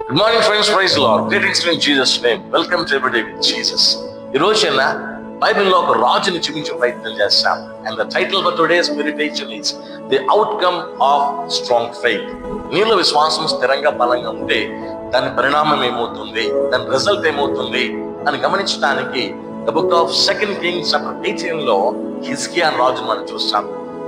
Good morning, friends. Praise the Lord. Greetings in Jesus' name. Welcome to Everyday with Jesus. ఈ రోజైనా బైబిల్లో ఒక రాజుని చూపించే ప్రయత్నం చేస్తాం. And the title for today's meditation is The Outcome of Strong Faith. నీలో విశ్వాసం స్థిరంగా బలంగా ఉంటే దాని పరిణామం ఏమవుతుంది, దాని రిజల్ట్ ఏమవుతుంది అని గమనించడానికి the book of 2 Kings chapter 18 లో హిజ్కియా రాజును మనం చూస్తాం.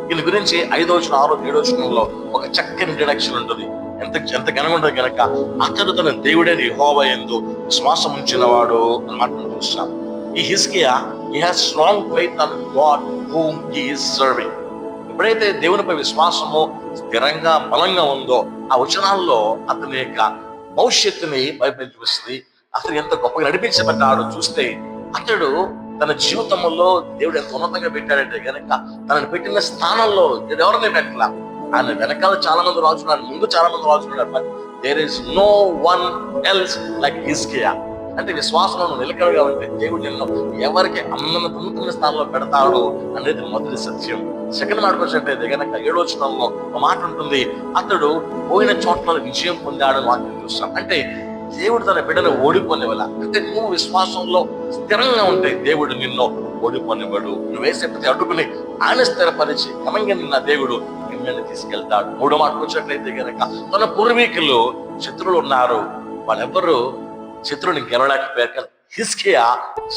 దీని గురించి 5వ వచనం 6వ 7వ వచనంలో ఒక చక్కని ఇంట్రడక్షన్ ఉంటుంది. ఎంత ఘనంగా ఉంటుంది కనుక అతడు తన దేవుడైన యెహోవా యందు విశ్వాసం ఉంచిన వాడు అని మాట్లాడుతూ చూస్తాం. ఈ హిజ్కియా he has strong faith on God whom he is serving. ఎప్పుడైతే దేవునిపై విశ్వాసము స్థిరంగా బలంగా ఉందో ఆ వచనాల్లో అతని యొక్క భవిష్యత్తుని బైబిల్ చూపిస్తుంది. అతను ఎంత గొప్పగా నడిపించబడ్డాడో చూస్తే అతడు తన జీవితంలో దేవుడు ఎంత ఉన్నతంగా పెట్టాడంటే కనుక తనను పెట్టిన స్థానంలో ఎవరిని పెట్టలా. ఆయన వెనకాల చాలా మంది రాజున్నారు, ముందు చాలా మంది రాజున్నారు, but there is no one else like Hezekiah. అంటే విశ్వాసంలో నిలకడగా ఉంటే దేవుడు నిన్ను ఎవరికి ఉన్నత స్థానంలో పెడతాడు అనేది మొదటి సత్యం. సెకండ్ మాట వచ్చినట్టయితే కనుక 7వ వచనంలో ఒక మాట ఉంటుంది, అతడు పోయిన చోట్ల విజయం పొందాడు అని వాక్యం చూస్తాం. అంటే దేవుడు తన బిడ్డను ఓడిపోనివ్వాల. అంటే నువ్వు విశ్వాసంలో స్థిరంగా ఉంటే దేవుడు నిన్ను ఓడిపోనివ్వడు. నువ్వు వేసే ప్రతి అడుగుని ఆయన స్థిరపరిచి క్రమంగా నిన్న దేవుడు మిమ్మల్ని తీసుకెళ్తాడు. 3వ మాట వచ్చినట్లయితే కనుక తన పూర్వీకులు శత్రువులు ఉన్నారు, వాళ్ళెవ్వరూ శత్రువుని గెలవలేకపోయారు. హిజ్కియా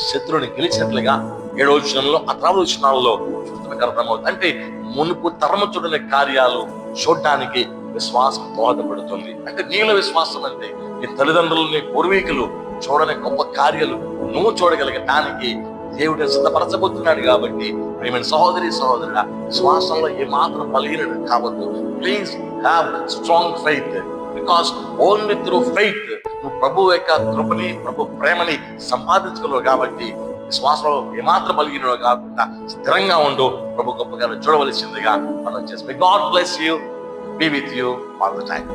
శత్రువుని గెలిచినట్లుగా 7వ వచనంలో 6వ వచనాల్లో చూస్తున్న అర్థమవుతుంది. అంటే మునుపు తరము చూడని కార్యాలు చూడడానికి విశ్వాసం దోహదపడుతుంది. అంటే నీలో విశ్వాసం అంటే నీ తల్లిదండ్రులు, నీ పూర్వీకులు చూడని గొప్ప కార్యాలు నువ్వు చూడగలగటానికి దేవుడు సిద్ధపరచబోతున్నాడు. కాబట్టి ప్రియమైన సహోదరి సహోదరుడా, విశ్వాసంలో ఏ మాత్రం బలహీనత కావద్దు. Please have strong faith, because only through faith నువ్వు ప్రభు యొక్క కృపని, ప్రభు ప్రేమని సంపాదించుకున్నావు. కాబట్టి విశ్వాసంలో ఏమాత్రం బలహీనో కాకుండా స్థిరంగా ఉండు. ప్రభు గొప్పగా చూడవలసిందిగా మనం చేస్తాం. God bless you, be with you all the time.